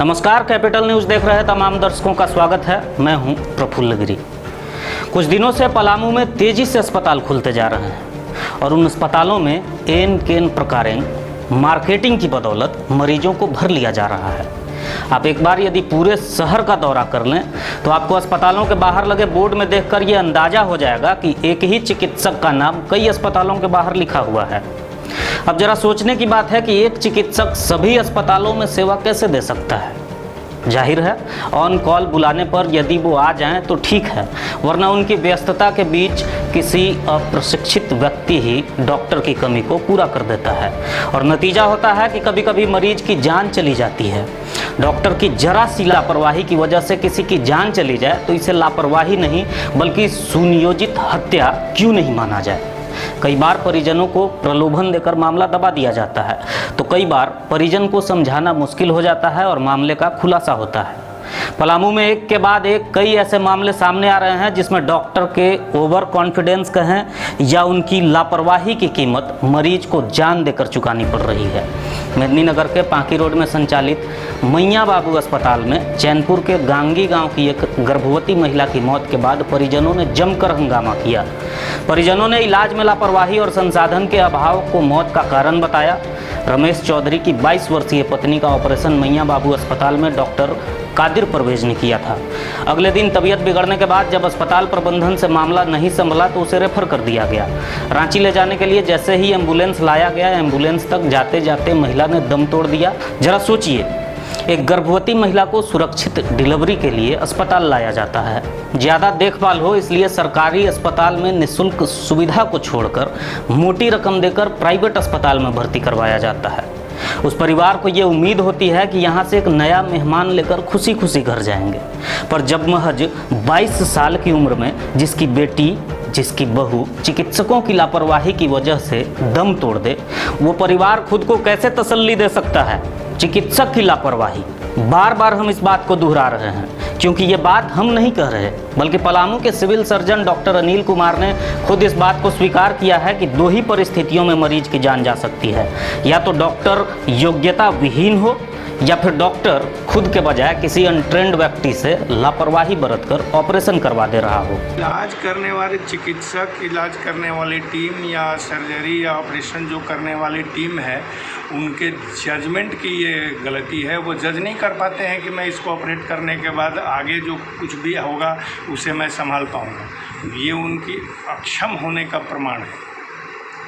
नमस्कार, capital news देख रहे तमाम दर्शकों का स्वागत है। मैं हूं प्रफुल्ल गिरी। कुछ दिनों से पलामू में तेजी से अस्पताल खुलते जा रहे हैं और उन अस्पतालों में एन केन प्रकारेण मार्केटिंग की बदौलत मरीजों को भर लिया जा रहा है। आप एक बार यदि पूरे शहर का दौरा कर लें तो आपको अस्पतालों के बाहर लगे बोर्ड में देखकर ये अंदाजा हो जाएगा कि एक ही चिकित्सक का नाम कई अस्पतालों के बाहर लिखा हुआ है। अब जरा सोचने की बात है कि एक चिकित्सक सभी अस्पतालों में सेवा कैसे दे सकता है। जाहिर है ऑन कॉल बुलाने पर यदि वो आ जाएं तो ठीक है, वरना उनकी व्यस्तता के बीच किसी अप्रशिक्षित व्यक्ति ही डॉक्टर की कमी को पूरा कर देता है और नतीजा होता है कि कभी कभी मरीज की जान चली जाती है। डॉक्टर की जरा सी लापरवाही की वजह से किसी की जान चली जाए तो इसे लापरवाही नहीं बल्कि सुनियोजित हत्या क्यों नहीं माना जाए। कई बार परिजनों को प्रलोभन देकर मामला दबा दिया जाता है तो कई बार परिजन को समझाना मुश्किल हो जाता है और मामले का खुलासा होता है। पलामू में एक के बाद एक कई ऐसे मामले सामने आ रहे हैं जिसमें डॉक्टर के ओवर कॉन्फिडेंस कहें या उनकी लापरवाही की कीमत मरीज को जान देकर चुकानी पड़ रही है। मेदिनीनगर के पांकी रोड में संचालित मैया बाबू अस्पताल में चैनपुर के गांगी गांव की एक गर्भवती महिला की मौत के बाद परिजनों ने जमकर हंगामा किया। परिजनों ने इलाज में लापरवाही और संसाधन के अभाव को मौत का कारण बताया। रमेश चौधरी की 22 वर्षीय पत्नी का ऑपरेशन मैया बाबू अस्पताल में डॉक्टर कादिर परवेज ने किया था। अगले दिन तबीयत बिगड़ने के बाद जब अस्पताल प्रबंधन से मामला नहीं संभला तो उसे रेफर कर दिया गया। रांची ले जाने के लिए जैसे ही एम्बुलेंस लाया गया, एम्बुलेंस तक जाते जाते महिला ने दम तोड़ दिया। जरा सोचिए, एक गर्भवती महिला को सुरक्षित डिलीवरी के लिए अस्पताल लाया जाता है, ज़्यादा देखभाल हो इसलिए सरकारी अस्पताल में निःशुल्क सुविधा को छोड़कर मोटी रकम देकर प्राइवेट अस्पताल में भर्ती करवाया जाता है। उस परिवार को ये उम्मीद होती है कि यहाँ से एक नया मेहमान लेकर खुशी खुशी घर जाएंगे, पर जब महज 22 साल की उम्र में जिसकी बेटी, जिसकी बहू चिकित्सकों की लापरवाही की वजह से दम तोड़ दे, वो परिवार खुद को कैसे तसल्ली दे सकता है। चिकित्सक की लापरवाही, बार बार हम इस बात को दोहरा रहे हैं क्योंकि ये बात हम नहीं कह रहे बल्कि पलामू के civil surgeon doctor Anil Kumar ने खुद इस बात को स्वीकार किया है कि दो ही परिस्थितियों में मरीज की जान जा सकती है, या तो डॉक्टर योग्यता विहीन हो या फिर डॉक्टर खुद के बजाय किसी अनट्रेंड व्यक्ति से लापरवाही बरतकर ऑपरेशन करवा दे रहा हो। इलाज करने वाले चिकित्सक, इलाज करने वाली टीम या सर्जरी या ऑपरेशन जो करने वाली टीम है, उनके जजमेंट की ये गलती है। वो जज नहीं कर पाते हैं कि मैं इसको ऑपरेट करने के बाद आगे जो कुछ भी होगा उसे मैं संभाल पाऊँगा। ये उनकी अक्षम होने का प्रमाण है।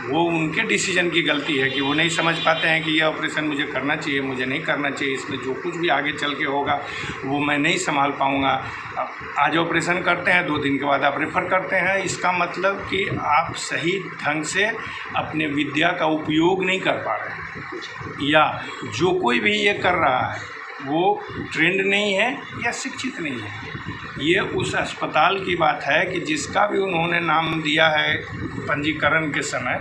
वो उनके डिसीजन की गलती है कि वो नहीं समझ पाते हैं कि ये ऑपरेशन मुझे करना चाहिए, मुझे नहीं करना चाहिए, इसमें जो कुछ भी आगे चल के होगा वो मैं नहीं संभाल पाऊँगा। आज ऑपरेशन करते हैं, 2 दिन के बाद आप रेफ़र करते हैं। इसका मतलब कि आप सही ढंग से अपने विद्या का उपयोग नहीं कर पा रहे हैं, या जो कोई भी ये कर रहा है वो ट्रेंड नहीं है या शिक्षित नहीं है। ये उस अस्पताल की बात है कि जिसका भी उन्होंने नाम दिया है पंजीकरण के समय,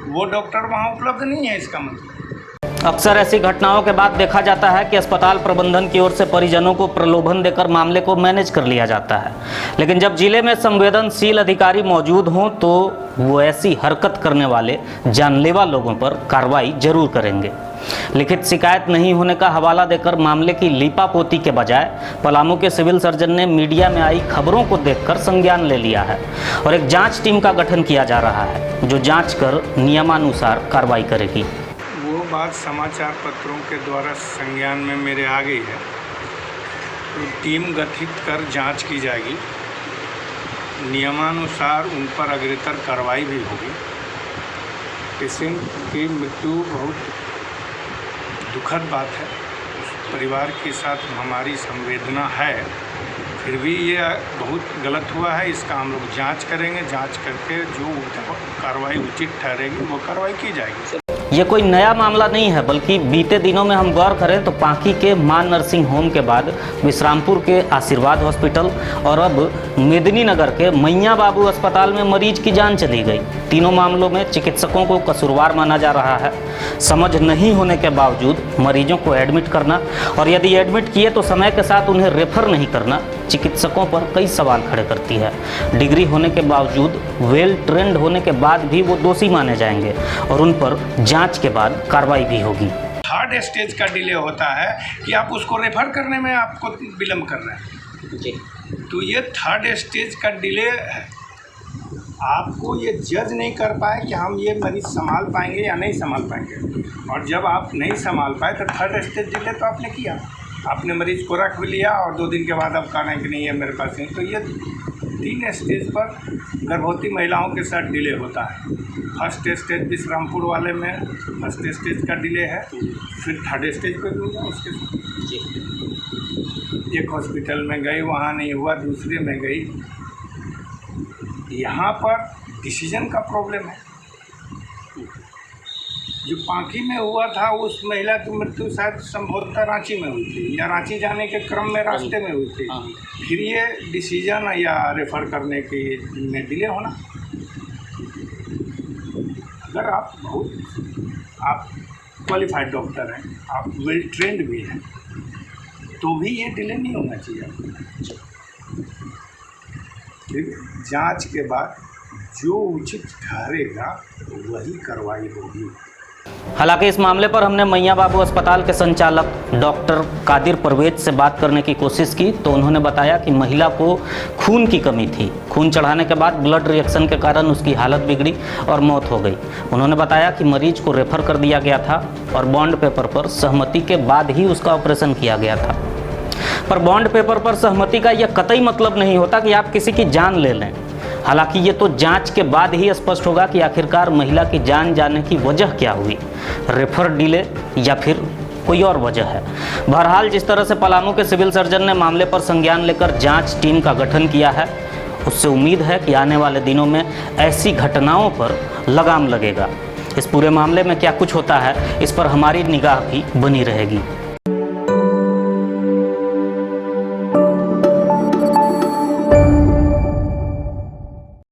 वो डॉक्टर वहाँ उपलब्ध नहीं है। इसका मतलब अक्सर ऐसी घटनाओं के बाद देखा जाता है कि अस्पताल प्रबंधन की ओर से परिजनों को प्रलोभन देकर मामले को मैनेज कर लिया जाता है, लेकिन जब जिले में संवेदनशील अधिकारी मौजूद हों तो वो ऐसी हरकत करने वाले जानलेवा लोगों पर कार्रवाई जरूर करेंगे। लिखित शिकायत नहीं होने का हवाला देकर मामले की लीपापोती के बजाय पलामू के सिविल सर्जन ने मीडिया में आई खबरों को देखकर संज्ञान ले लिया है और एक जांच टीम का गठन किया जा रहा है जो जांच कर नियमानुसार कार्रवाई करेगी। वो बात समाचार पत्रों के द्वारा संज्ञान में मेरे आ गई है, तो टीम गठित कर जांच की जाएगी, नियमानुसार उन पर अग्रेतर कार्रवाई भी होगी। पेशेंट की मृत्यु बहुत दुखद बात है, उस परिवार के साथ हमारी संवेदना है, फिर भी ये बहुत गलत हुआ है। इसका हम लोग जांच करेंगे, जांच करके जो कार्रवाई उचित ठहरेगी वो कार्रवाई की जाएगी। ये कोई नया मामला नहीं है, बल्कि बीते दिनों में हम गौर करें तो पांकी के मां नर्सिंग होम के बाद विश्रामपुर के आशीर्वाद हॉस्पिटल और अब मेदिनीनगर के मैया बाबू अस्पताल में मरीज की जान चली गई। तीनों मामलों में चिकित्सकों को कसूरवार माना जा रहा है। समझ नहीं होने के बावजूद मरीजों को एडमिट करना और यदि एडमिट किए तो समय के साथ उन्हें रेफर नहीं करना चिकित्सकों पर कई सवाल खड़े करती है। डिग्री होने के बावजूद, वेल ट्रेंड होने के बाद भी वो दोषी माने जाएंगे और उन पर जांच के बाद कार्रवाई भी होगी। थर्ड स्टेज का डिले होता है कि आप उसको रेफ़र करने में आपको विलम्ब कर रहे हैं जी। तो ये थर्ड स्टेज का डिले है। आपको ये जज नहीं कर पाए कि हम ये मरीज़ संभाल पाएंगे या नहीं संभाल पाएंगे, और जब आप नहीं संभाल पाए तो थर्ड स्टेज डिले तो आपने किया, आपने मरीज़ को रख भी लिया और 2 दिन के बाद आप कह रहे हैं कि नहीं है मेरे पास नहीं। तो ये 3 स्टेज पर गर्भवती महिलाओं के साथ डिले होता है। फर्स्ट स्टेज विश्रामपुर वाले में फर्स्ट स्टेज का डिले है, फिर थर्ड स्टेज पर भी होगा उसके साथ। जी। एक हॉस्पिटल में गई, वहाँ नहीं हुआ, दूसरे में गई। यहाँ पर डिसीजन का प्रॉब्लम है। जो पांकी में हुआ था उस महिला की मृत्यु शायद संभवतः रांची में हुई थी, या रांची जाने के क्रम में रास्ते में हुई थी। फिर ये डिसीजन या रेफ़र करने की में डिले होना। अगर आप क्वालिफाइड डॉक्टर हैं, आप वेल ट्रेंड भी हैं, तो भी ये डिले नहीं होना चाहिए। ठीक है, जांच के बाद जो उचित ठहरेगा वही कार्रवाई होगी। हालांकि इस मामले पर हमने मैया बाबू अस्पताल के संचालक डॉक्टर कादिर परवेज से बात करने की कोशिश की, तो उन्होंने बताया कि महिला को खून की कमी थी। खून चढ़ाने के बाद ब्लड रिएक्शन के कारण उसकी हालत बिगड़ी और मौत हो गई। उन्होंने बताया कि मरीज को रेफर कर दिया गया था और बॉन्ड पेपर पर सहमति के बाद ही उसका ऑपरेशन किया गया था। पर बॉन्ड पेपर पर सहमति का यह कतई मतलब नहीं होता कि आप किसी की जान ले लें। हालांकि ये तो जांच के बाद ही स्पष्ट होगा कि आखिरकार महिला की जान जाने की वजह क्या हुई, रेफर डिले या फिर कोई और वजह है। बहरहाल जिस तरह से पलामू के सिविल सर्जन ने मामले पर संज्ञान लेकर जांच टीम का गठन किया है, उससे उम्मीद है कि आने वाले दिनों में ऐसी घटनाओं पर लगाम लगेगा। इस पूरे मामले में क्या कुछ होता है, इस पर हमारी निगाह भी बनी रहेगी।